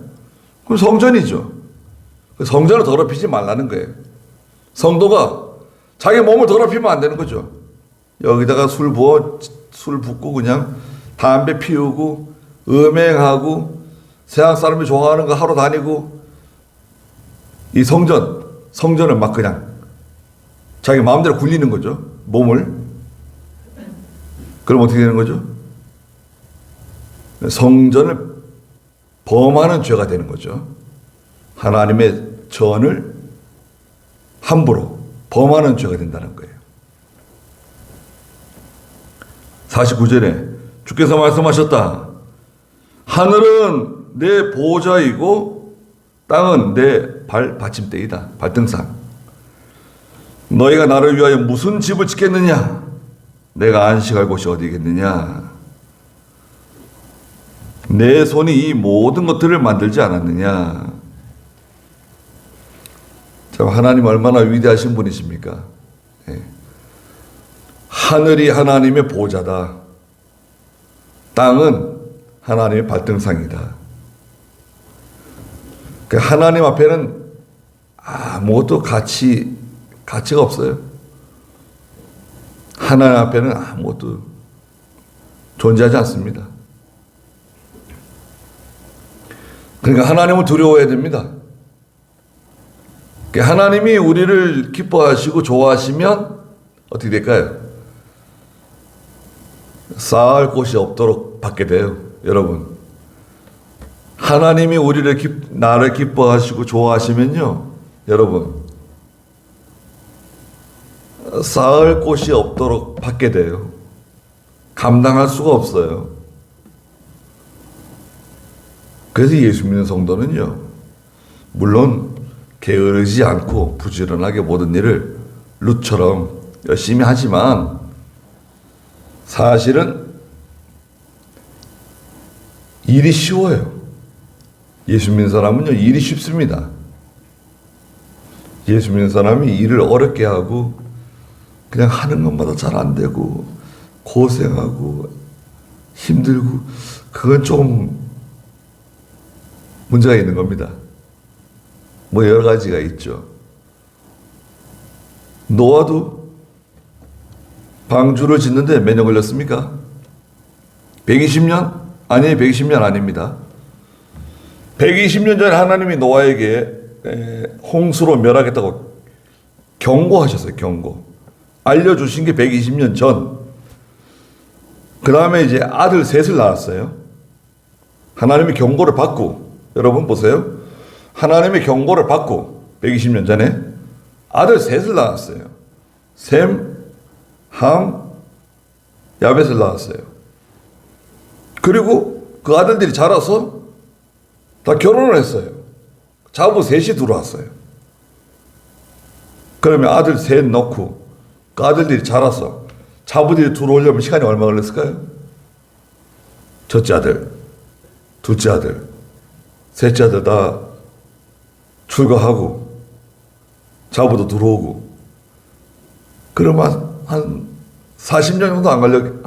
그럼 성전이죠. 성전을 더럽히지 말라는 거예요. 성도가 자기 몸을 더럽히면 안 되는 거죠. 여기다가 술 붓고 그냥 담배 피우고 음행하고 세상 사람이 좋아하는 거 하러 다니고 이 성전을 막 그냥 자기 마음대로 굴리는 거죠. 몸을. 그럼 어떻게 되는 거죠? 성전을 범하는 죄가 되는 거죠. 하나님의 전을 함부로 범하는 죄가 된다는 거예요. 49절에 주께서 말씀하셨다. 하늘은 내 보좌이고 땅은 내 발 받침대이다. 발등상. 너희가 나를 위하여 무슨 집을 짓겠느냐? 내가 안식할 곳이 어디겠느냐? 내 손이 이 모든 것들을 만들지 않았느냐? 참 하나님 얼마나 위대하신 분이십니까? 하늘이 하나님의 보좌다. 땅은 하나님의 발등상이다. 그 하나님 앞에는 아무것도 가치가 없어요. 하나님 앞에는 아무것도 존재하지 않습니다. 그러니까 하나님을 두려워해야 됩니다. 하나님이 우리를 기뻐하시고 좋아하시면 어떻게 될까요? 쌓을 곳이 없도록 받게 돼요. 여러분, 하나님이 나를 기뻐하시고 좋아하시면요, 여러분, 쌓을 곳이 없도록 받게 돼요. 감당할 수가 없어요. 그래서 예수 믿는 성도는요, 물론 게으르지 않고 부지런하게 모든 일을 룻처럼 열심히 하지만 사실은 일이 쉬워요. 예수 믿는 사람은요, 일이 쉽습니다. 예수 믿는 사람이 일을 어렵게 하고 그냥 하는 것마다 잘 안 되고 고생하고 힘들고 그건 좀 문제가 있는 겁니다. 뭐 여러 가지가 있죠. 노아도 방주를 짓는데 몇 년 걸렸습니까? 120년? 아니, 120년 아닙니다. 120년 전에 하나님이 노아에게 홍수로 멸하겠다고 경고하셨어요. 경고. 알려주신 게 120년 전. 그 다음에 이제 아들 셋을 낳았어요. 하나님의 경고를 받고, 여러분 보세요. 하나님의 경고를 받고 120년 전에 아들 셋을 낳았어요. 셈, 함, 야벳을 낳았어요. 그리고 그 아들들이 자라서 다 결혼을 했어요. 자부 셋이 들어왔어요. 그러면 아들 셋 넣고 그 아들들이 자라서 자부들이 들어오려면 시간이 얼마 걸렸을까요? 첫째 아들, 둘째 아들, 셋째 아들 다 출가하고 자부도 들어오고 그러면 한 40년 정도 안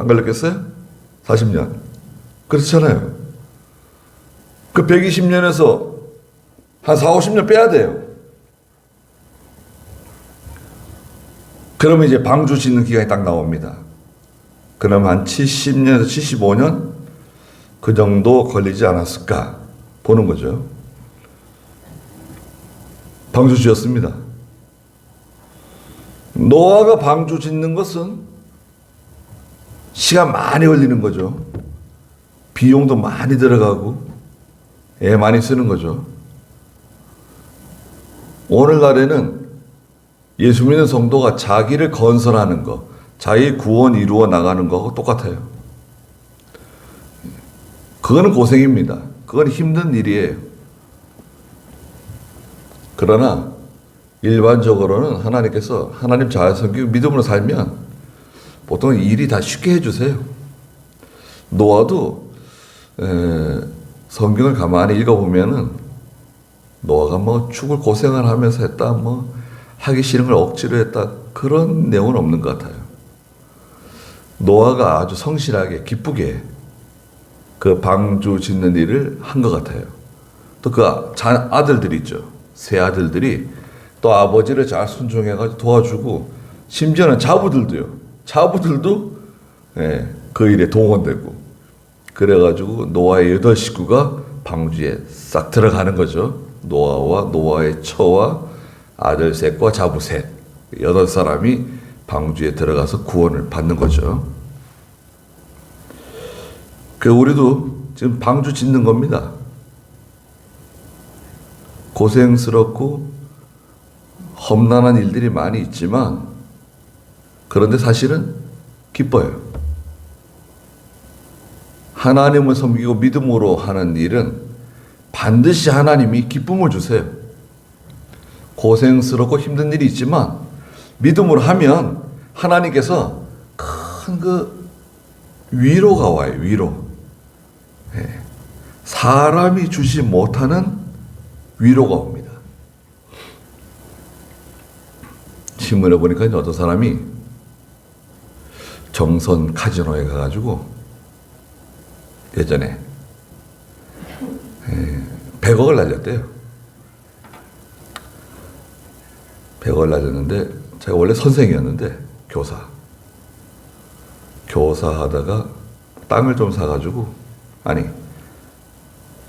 걸렸겠어요? 40년. 그렇잖아요. 그 120년에서 한 4, 50년 빼야 돼요. 그러면 이제 방주 짓는 기간이 딱 나옵니다. 그럼 한 70년에서 75년 그 정도 걸리지 않았을까 보는 거죠. 방주 지었습니다. 노아가 방주 짓는 것은 시간 많이 걸리는 거죠. 비용도 많이 들어가고 애 많이 쓰는 거죠. 오늘날에는 예수 믿는 성도가 자기를 건설하는 거, 자기 구원 이루어 나가는 거하고 똑같아요. 그거는 고생입니다. 그건 힘든 일이에요. 그러나 일반적으로는 하나님께서 하나님 잘 섬기고 믿음으로 살면 보통 일이 다 쉽게 해주세요. 노아도 성경을 가만히 읽어보면은 노아가 뭐 죽을 고생을 하면서 했다, 뭐 하기 싫은 걸 억지로 했다, 그런 내용은 없는 것 같아요. 노아가 아주 성실하게 기쁘게 그 방주 짓는 일을 한 것 같아요. 또 그 아들들이 있죠. 세 아들들이 또 아버지를 잘 순종해가지고 도와주고, 심지어는 자부들도 그 일에 동원되고, 그래가지고 노아의 8식구가 방주에 싹 들어가는 거죠. 노아와 노아의 처와 아들 셋과 자부 셋, 8사람이 방주에 들어가서 구원을 받는 거죠. 그 우리도 지금 방주 짓는 겁니다. 고생스럽고 험난한 일들이 많이 있지만, 그런데 사실은 기뻐요. 하나님을 섬기고 믿음으로 하는 일은 반드시 하나님이 기쁨을 주세요. 고생스럽고 힘든 일이 있지만 믿음으로 하면 하나님께서 큰 그 위로가 와요. 위로. 사람이 주지 못하는 위로가 옵니다. 신문에 보니까 어떤 사람이 정선 카지노에 가가지고 예전에 100억을 날렸대요. 100억을 날렸는데, 제가 원래 선생이었는데 교사 하다가 땅을 좀 사가지고,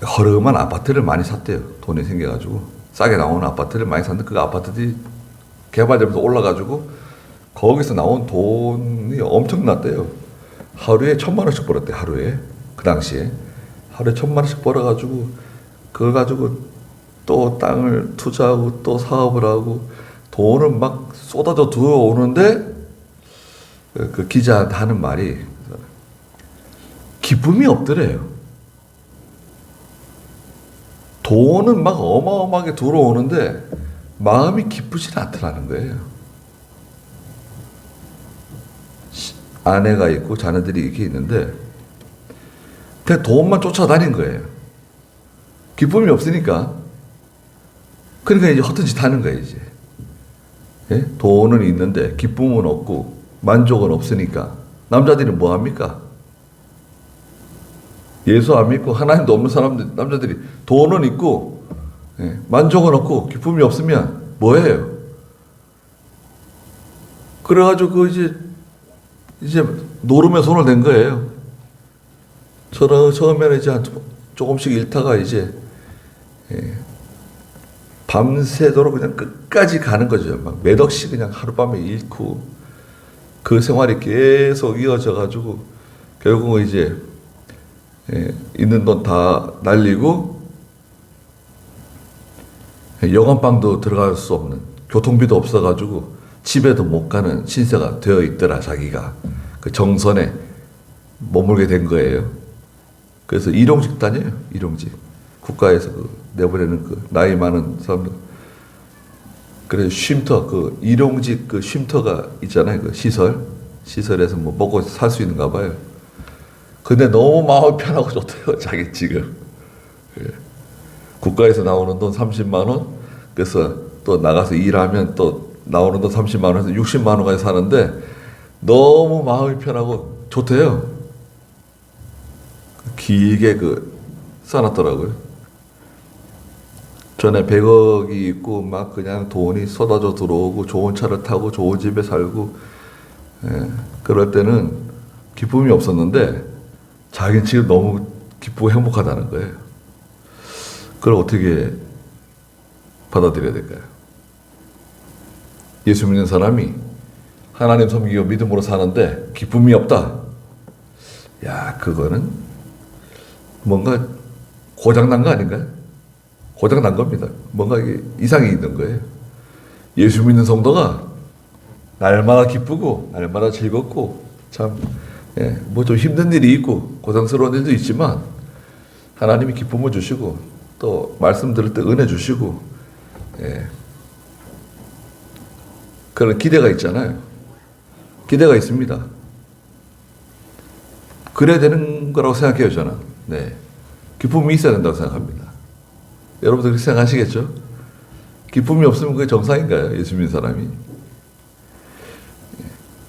허름한 아파트를 많이 샀대요. 돈이 생겨가지고 싸게 나오는 아파트를 많이 샀는데, 그 아파트들이 개발되면서 올라가지고 거기서 나온 돈이 엄청났대요. 하루에 1,000만 원씩 벌었대. 하루에. 그 당시에 하루에 1,000만 원씩 벌어가지고 그걸 가지고 또 땅을 투자하고 또 사업을 하고 돈을 막 쏟아져 들어오는데, 그 기자한테 하는 말이 기쁨이 없더래요. 돈은 막 어마어마하게 들어오는데 마음이 기쁘지 않더라는 거예요. 아내가 있고 자녀들이 이렇게 있는데 그냥 돈만 쫓아다닌 거예요. 기쁨이 없으니까. 그러니까 이제 허튼 짓 하는 거예요, 이제. 예? 돈은 있는데 기쁨은 없고 만족은 없으니까 남자들이 뭐 합니까? 예수 안 믿고 하나님도 없는 사람들, 남자들이 돈은 있고 만족은 없고 기쁨이 없으면 뭐예요? 그래가지고 그 이제 노름에 손을 댄 거예요. 처음에는 이제 조금씩 잃다가 이제 밤새도록 그냥 끝까지 가는 거죠. 막 몇 억씩 그냥 하룻밤에 잃고, 그 생활이 계속 이어져 가지고 결국은 이제 있는 돈 다 날리고 여관방도 들어갈 수 없는, 교통비도 없어가지고 집에도 못 가는 신세가 되어 있더라. 자기가 그 정선에 머물게 된 거예요. 그래서 일용직 다녀요. 일용직. 국가에서 그 내보내는 그 나이 많은 사람들. 그래서 쉼터, 그 일용직 그 쉼터가 있잖아요. 그 시설에서 뭐 먹고 살 수 있는가 봐요. 근데 너무 마음이 편하고 좋대요. 자기 지금. 국가에서 나오는 돈 30만 원, 그래서 또 나가서 일하면 또 나오는 돈 30만 원에서 60만 원까지 사는데 너무 마음이 편하고 좋대요. 길게 써놨더라고요. 전에 100억이 있고 막 그냥 돈이 쏟아져 들어오고 좋은 차를 타고 좋은 집에 살고, 그럴 때는 기쁨이 없었는데 자기는 지금 너무 기쁘고 행복하다는 거예요. 그걸 어떻게 받아들여야 될까요? 예수 믿는 사람이 하나님 섬기고 믿음으로 사는데 기쁨이 없다. 야, 그거는 뭔가 고장난 거 아닌가요? 고장난 겁니다. 뭔가 이게 이상이 있는 거예요. 예수 믿는 성도가 날마다 기쁘고 날마다 즐겁고 참 뭐 좀 힘든 일이 있고 고생스러운 일도 있지만 하나님이 기쁨을 주시고 또 말씀 들을 때 은혜 주시고 그런 기대가 있잖아요. 기대가 있습니다. 그래야 되는 거라고 생각해요, 저는. 네. 기쁨이 있어야 된다고 생각합니다. 여러분들 그렇게 생각하시겠죠? 기쁨이 없으면 그게 정상인가요? 예수 믿는 사람이.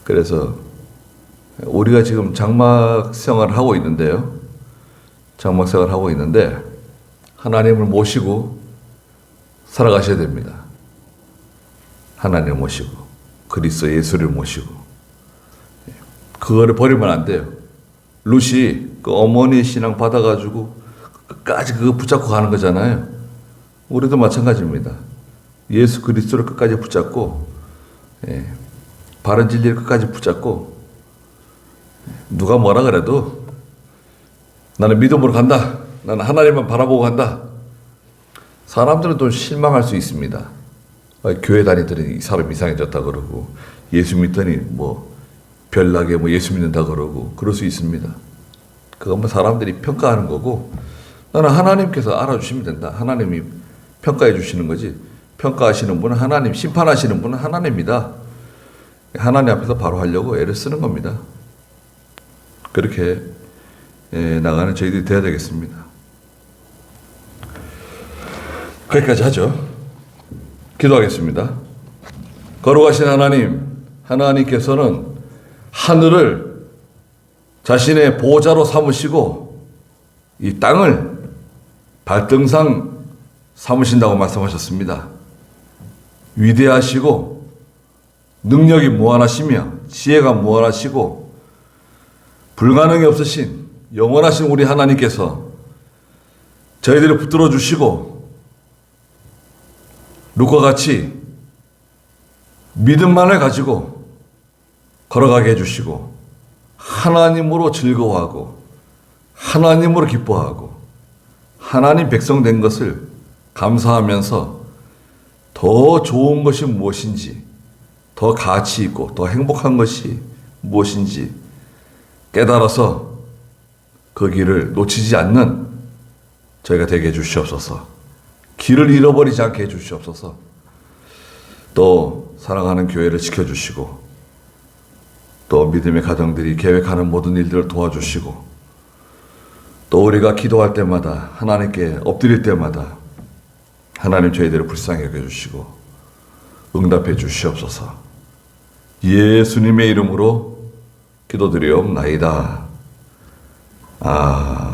그래서 우리가 지금 장막 생활을 하고 있는데요. 장막 생활을 하고 있는데 하나님을 모시고 살아가셔야 됩니다. 하나님을 모시고 그리스도 예수를 모시고 그거를 버리면 안 돼요. 룻이 그 어머니 신앙 받아가지고 끝까지 그거 붙잡고 가는 거잖아요. 우리도 마찬가지입니다. 예수 그리스도를 끝까지 붙잡고 바른 진리를 끝까지 붙잡고 누가 뭐라 그래도 나는 믿음으로 간다. 나는 하나님만 바라보고 간다. 사람들은 좀 실망할 수 있습니다. 교회 다니더니 이 사람 이상해졌다 그러고 예수 믿더니 뭐 별나게 뭐 예수 믿는다 그러고 그럴 수 있습니다. 그건 뭐 사람들이 평가하는 거고 나는 하나님께서 알아주시면 된다. 하나님이 평가해 주시는 거지. 평가하시는 분은 하나님, 심판하시는 분은 하나님입니다. 하나님 앞에서 바로 하려고 애를 쓰는 겁니다. 그렇게 나가는 저희들이 돼야 되겠습니다. 거기까지 하죠. 기도하겠습니다. 거룩하신 하나님, 하나님께서는 하늘을 자신의 보호자로 삼으시고 이 땅을 발등상 삼으신다고 말씀하셨습니다. 위대하시고 능력이 무한하시며 지혜가 무한하시고 불가능이 없으신 영원하신 우리 하나님께서 저희들을 붙들어 주시고 룻과 같이 믿음만을 가지고 걸어가게 해주시고 하나님으로 즐거워하고 하나님으로 기뻐하고 하나님 백성 된 것을 감사하면서 더 좋은 것이 무엇인지, 더 가치 있고 더 행복한 것이 무엇인지 깨달아서 그 길을 놓치지 않는 저희가 되게 해주시옵소서. 길을 잃어버리지 않게 해주시옵소서. 또 사랑하는 교회를 지켜주시고 또 믿음의 가정들이 계획하는 모든 일들을 도와주시고 또 우리가 기도할 때마다 하나님께 엎드릴 때마다 하나님 저희들을 불쌍히 여겨주시고 응답해 주시옵소서. 예수님의 이름으로 기도드리옵나이다. 아멘.